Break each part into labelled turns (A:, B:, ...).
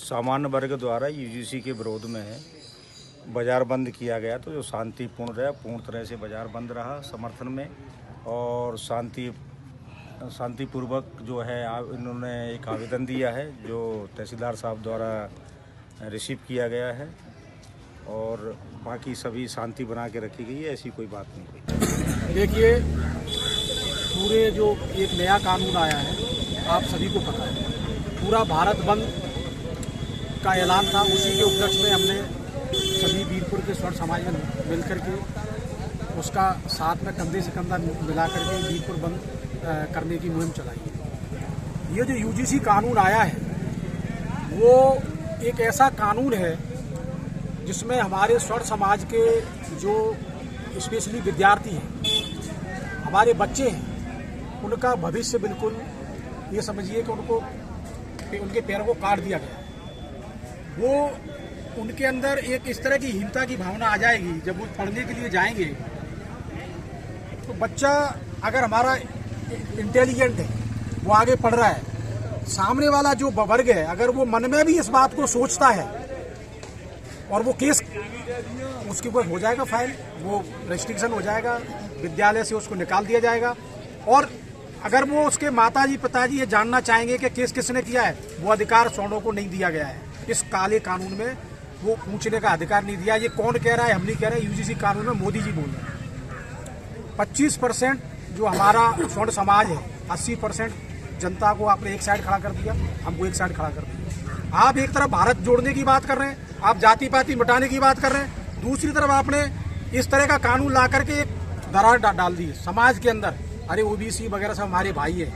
A: सामान्य वर्ग द्वारा यूजीसी के विरोध में बाज़ार बंद किया गया, तो जो शांतिपूर्ण रहा, पूर्ण तरह से बाज़ार बंद रहा समर्थन में। और शांतिपूर्वक जो है इन्होंने एक आवेदन दिया है जो तहसीलदार साहब द्वारा रिसीव किया गया है, और बाकी सभी शांति बना के रखी गई है, ऐसी कोई बात नहीं हुई।
B: देखिए, पूरे जो एक नया कानून आया है, आप सभी को पता है, पूरा भारत बंद का ऐलान था। उसी के उपलक्ष्य में हमने सभी वीरपुर के स्वर्ण समाज में मिल करके उसका साथ में कंधे से कंधा मिला करके वीरपुर बंद करने की मुहिम चलाई है। ये जो यूजीसी कानून आया है वो एक ऐसा कानून है जिसमें हमारे स्वर्ण समाज के जो स्पेशली विद्यार्थी हैं, हमारे बच्चे हैं, उनका भविष्य बिल्कुल ये समझिए कि उनके पैरों को काट दिया गया। वो उनके अंदर एक इस तरह की हीनता की भावना आ जाएगी जब वो पढ़ने के लिए जाएंगे। तो बच्चा अगर हमारा इंटेलिजेंट है, वो आगे पढ़ रहा है, सामने वाला जो वर्ग है अगर वो मन में भी इस बात को सोचता है और वो केस उसके ऊपर हो जाएगा फाइल, वो रेस्ट्रिक्शन हो जाएगा, विद्यालय से उसको निकाल दिया जाएगा। और अगर वो उसके माताजी पिताजी ये जानना चाहेंगे कि केस किसने किया है, वो अधिकार सवर्णों को नहीं दिया गया है। इस काले कानून में वो पूछने का अधिकार नहीं दिया। ये कौन कह रहा है? हम नहीं कह रहे हैं, यूजीसी कानून में मोदी जी बोल रहे हैं। 25% जो हमारा स्वर्ण समाज है, 80% जनता को आपने एक साइड खड़ा कर दिया, हमको एक साइड खड़ा कर दिया। आप एक तरफ भारत जोड़ने की बात कर रहे हैं, आप जाति पाति मिटाने की बात कर रहे हैं, दूसरी तरफ आपने इस तरह का कानून ला करके एक दरार डाल दी समाज के अंदर। अरे ओबीसी वगैरह सब हमारे भाई है,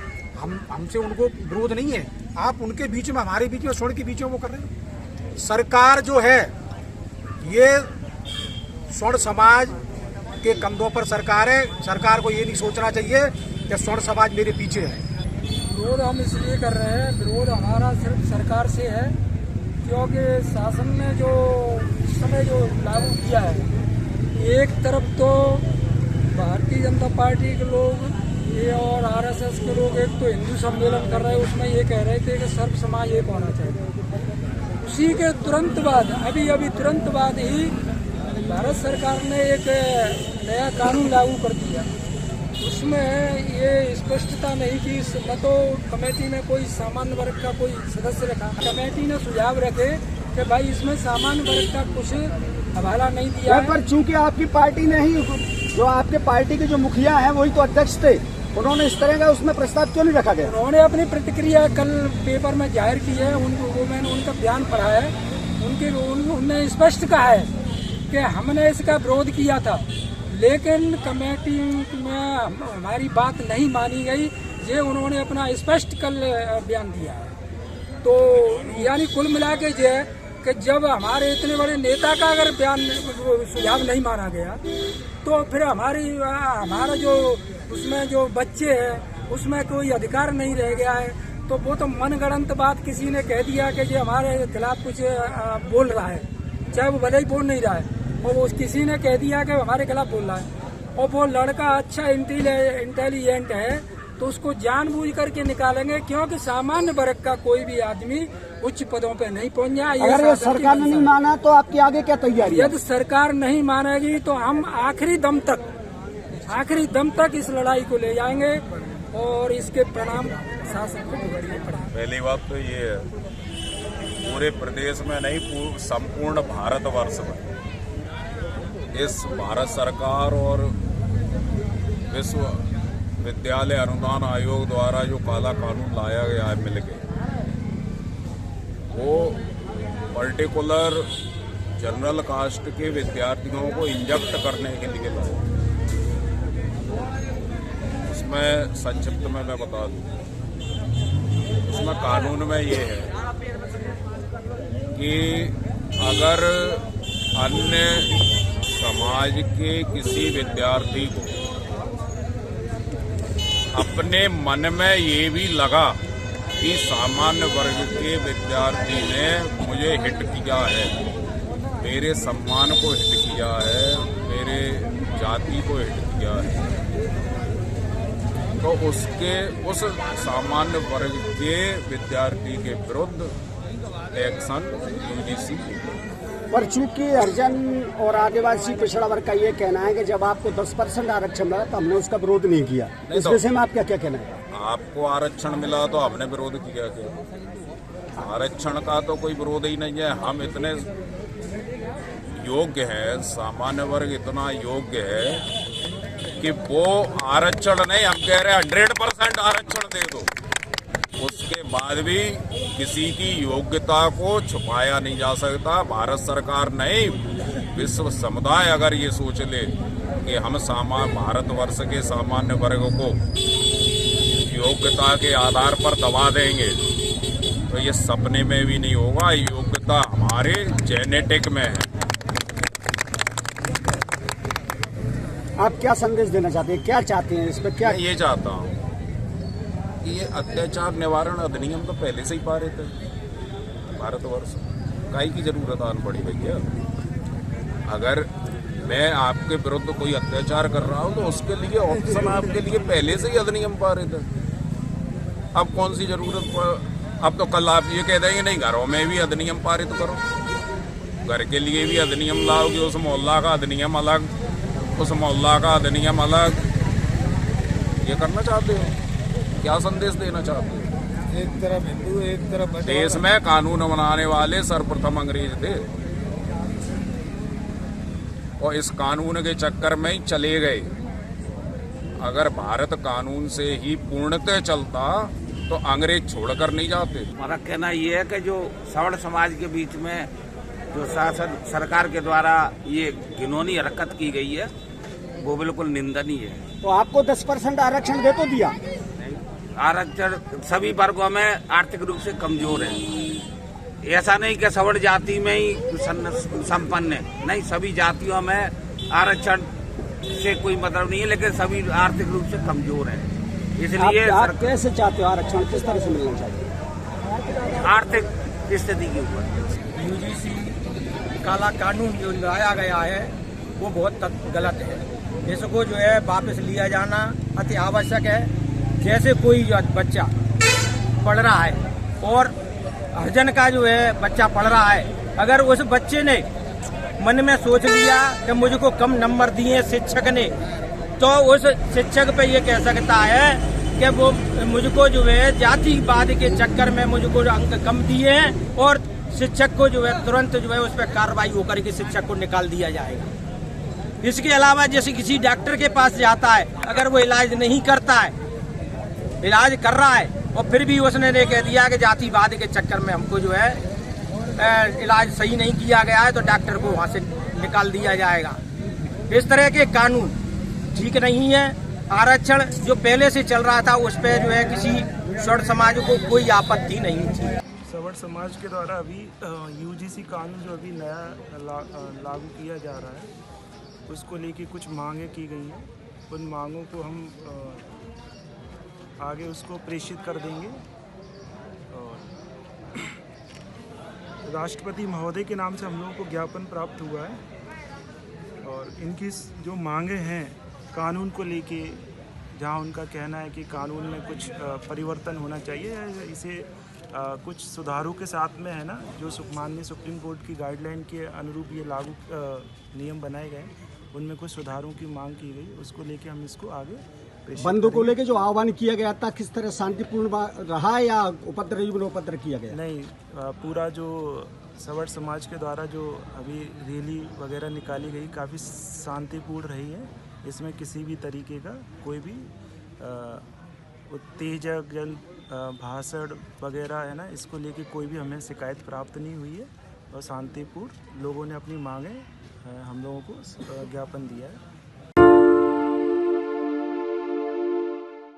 B: हमसे उनको विरोध नहीं है, आप उनके बीच में, हमारे बीच में, स्वर्ण के बीच में वो कर रहे हैं। सरकार जो है ये स्वर्ण समाज के कंधों पर सरकार है। सरकार को ये नहीं सोचना चाहिए कि स्वर्ण समाज मेरे पीछे है।
C: विरोध हम इसलिए कर रहे हैं, विरोध हमारा सिर्फ सरकार से है, क्योंकि शासन ने जो इस समय जो लागू किया है, एक तरफ तो भारतीय जनता पार्टी के लोग ये और आरएसएस के लोग एक तो हिंदू सम्मेलन कर रहे हैं, उसमें ये कह रहे थे कि सर्व समाज एक होना चाहिए। उसी के तुरंत बाद अभी तुरंत बाद ही भारत सरकार ने एक नया कानून लागू कर दिया। उसमें ये स्पष्टता नहीं कि न तो कमेटी में कोई सामान्य वर्ग का कोई सदस्य रखा। कमेटी ने सुझाव रखे कि भाई इसमें सामान्य वर्ग का कुछ हवाला नहीं दिया है।
D: पर चूंकि आपकी पार्टी ने ही, जो आपके पार्टी के जो मुखिया हैं वही तो अध्यक्ष थे, उन्होंने इस तरह का उसमें प्रस्ताव क्यों नहीं रखा गया?
C: उन्होंने अपनी प्रतिक्रिया कल पेपर में जाहिर की है, मैंने उनका बयान पढ़ा है। उन्होंने स्पष्ट कहा है कि हमने इसका विरोध किया था, लेकिन कमेटी में हमारी बात नहीं मानी गई। ये उन्होंने अपना स्पष्ट कल बयान दिया है। तो यानी कुल मिला के जो है कि जब हमारे इतने बड़े नेता का अगर बयान सुझाव नहीं माना गया, तो फिर हमारा जो उसमें जो बच्चे हैं उसमें कोई अधिकार नहीं रह गया है। तो वो तो मनगढ़ंत बात किसी ने कह दिया कि जो हमारे खिलाफ कुछ बोल रहा है, चाहे वो भले ही बोल नहीं रहा है, वो किसी ने कह दिया कि हमारे खिलाफ बोल रहा है। और वो लड़का अच्छा इंटेलिजेंट है तो उसको जानबूझ करके निकालेंगे, क्योंकि सामान्य वर्ग का कोई भी आदमी उच्च पदों पे नहीं पहुंच जाए।
D: अगर ये सरकार ने नहीं माना तो आपकी आगे क्या तैयारी है?
C: यदि सरकार नहीं मानेगी तो हम आखिरी दम तक इस लड़ाई को ले जाएंगे और इसके परिणाम शासन को भुगतने पड़ेंगे।
E: पहली बात तो ये है, पूरे प्रदेश में नहीं, संपूर्ण भारतवर्ष में इस भारत सरकार और विश्व विद्यालय अनुदान आयोग द्वारा जो काला कानून लाया गया है मिलके, वो पर्टिकुलर जनरल कास्ट के विद्यार्थियों को इंजेक्ट करने के लिए लाया। उसमें संक्षिप्त में मैं बता दूं, उसमें कानून में ये है कि अगर अन्य समाज के किसी विद्यार्थी को अपने मन में ये भी लगा कि सामान्य वर्ग के विद्यार्थी ने मुझे हिट किया है, मेरे सम्मान को हिट किया है, मेरे जाति को हिट किया है, तो उस सामान्य वर्ग के विद्यार्थी के विरुद्ध एक्शन यूजीसी।
D: पर चूंकि हरिजन और आदिवासी पिछड़ा वर्ग का ये कहना है कि जब आपको 10% आरक्षण मिला तो हमने उसका विरोध नहीं किया। इस विषय में आपका क्या कहना है?
E: आपको आरक्षण मिला तो हमने विरोध किया क्या? आरक्षण का तो कोई विरोध ही नहीं है। हम इतने योग्य हैं, सामान्य वर्ग इतना योग्य है कि वो आरक्षण नहीं, हम कह रहे हैं 100% आरक्षण दे दो। उसके बाद भी किसी की योग्यता को छुपाया नहीं जा सकता। भारत सरकार नहीं, विश्व समुदाय अगर ये सोच ले कि हम भारतवर्ष के सामान्य वर्ग को योग्यता के आधार पर दबा देंगे तो ये सपने में भी नहीं होगा। योग्यता हमारे जेनेटिक में है।
D: आप क्या संदेश देना चाहते हैं, क्या चाहते हैं इस पर? क्या
E: मैं ये चाहता हूँ कि ये अत्याचार निवारण अधिनियम तो पहले से ही पारित है भारतवर्ष, काहे की जरूरत आन पड़ी भैया? अगर मैं आपके विरुद्ध कोई अत्याचार कर रहा हूँ तो उसके लिए ऑप्शन आपके लिए पहले से ही अधिनियम पारित है। अब कौन सी जरूरत? अब तो कल आप ये कह देंगे नहीं घरों में भी अधिनियम पारित करो, घर के लिए भी अधिनियम लाओगे, उस मोहल्ला का अधिनियम अलग, उस मोहल्ला का अधिनियम अलग। ये करना चाहते हो? क्या संदेश देना चाहते हो?
F: एक तरफ हिंदू एक तरफ
E: देश में कानून बनाने वाले सर्वप्रथम अंग्रेज थे और इस कानून के चक्कर में ही चले गए। अगर भारत कानून से ही पूर्णतः चलता तो अंग्रेज छोड़कर नहीं जाते।
G: हमारा कहना ये है कि जो सवर्ण समाज के बीच में जो शासन सरकार के द्वारा ये घिनौनी हरकत की गई है वो बिल्कुल निंदनीय है।
D: तो आपको 10% आरक्षण दे तो दिया?
G: आरक्षण सभी वर्गों में आर्थिक रूप से कमजोर है। ऐसा नहीं कि सवर्ण जाति में ही संपन्न है, नहीं, सभी जातियों में आरक्षण से कोई मतलब नहीं है, लेकिन सभी आर्थिक रूप से कमजोर है। इसलिए
D: आप कैसे चाहते हो आरक्षण, किस तरह से मिलना चाहिए?
G: आर्थिक स्थिति के ऊपर
B: यूजीसी काला कानून जो लाया गया है वो बहुत गलत है। इसको जो है वापस लिया जाना अति आवश्यक है। जैसे कोई बच्चा पढ़ रहा है और हरिजन का जो है बच्चा पढ़ रहा है, अगर उस बच्चे ने मन में सोच लिया कि मुझको कम नंबर दिए शिक्षक ने, तो उस शिक्षक पे ये कह सकता है कि वो मुझको जो है जातिवाद के चक्कर में मुझको अंक कम दिए हैं और शिक्षक को जो है तुरंत जो है उस पर कार्रवाई होकर के शिक्षक को निकाल दिया जाएगा। इसके अलावा जैसे किसी डॉक्टर के पास जाता है, अगर वो इलाज नहीं करता है, इलाज कर रहा है और फिर भी उसने ने कह दिया कि जातिवाद के चक्कर में हमको जो है इलाज सही नहीं किया गया है, तो डॉक्टर को वहाँ से निकाल दिया जाएगा। इस तरह के कानून ठीक नहीं है। आरक्षण जो पहले से चल रहा था उस पर जो है किसी सवर्ण समाज को कोई आपत्ति नहीं थी।
F: सवर्ण समाज के द्वारा अभी यूजीसी कानून जो अभी नया लागू किया जा रहा है उसको लेके कुछ मांगें की गई हैं। उन मांगों को हम आगे उसको प्रेषित कर देंगे और राष्ट्रपति महोदय के नाम से हम लोगों को ज्ञापन प्राप्त हुआ है और इनकी जो मांगें हैं कानून को लेके, जहां उनका कहना है कि कानून में कुछ परिवर्तन होना चाहिए, इसे कुछ सुधारों के साथ में है ना, जो माननीय सुप्रीम कोर्ट की गाइडलाइन के अनुरूप ये लागू नियम बनाए गए, उनमें कुछ सुधारों की मांग की गई। उसको लेके हम इसको आगे
D: बंदों को लेके जो आह्वान किया गया था किस तरह शांतिपूर्ण रहा या उपद्रव किया गया?
F: नहीं, पूरा जो सवर्ण समाज के द्वारा जो अभी रैली वगैरह निकाली गई काफ़ी शांतिपूर्ण रही है। इसमें किसी भी तरीके का कोई भी उत्तेजक भाषण वगैरह है ना, इसको लेके कोई भी हमें शिकायत प्राप्त नहीं हुई है और शांतिपूर्ण लोगों ने अपनी मांगें हम लोगों को ज्ञापन दिया है।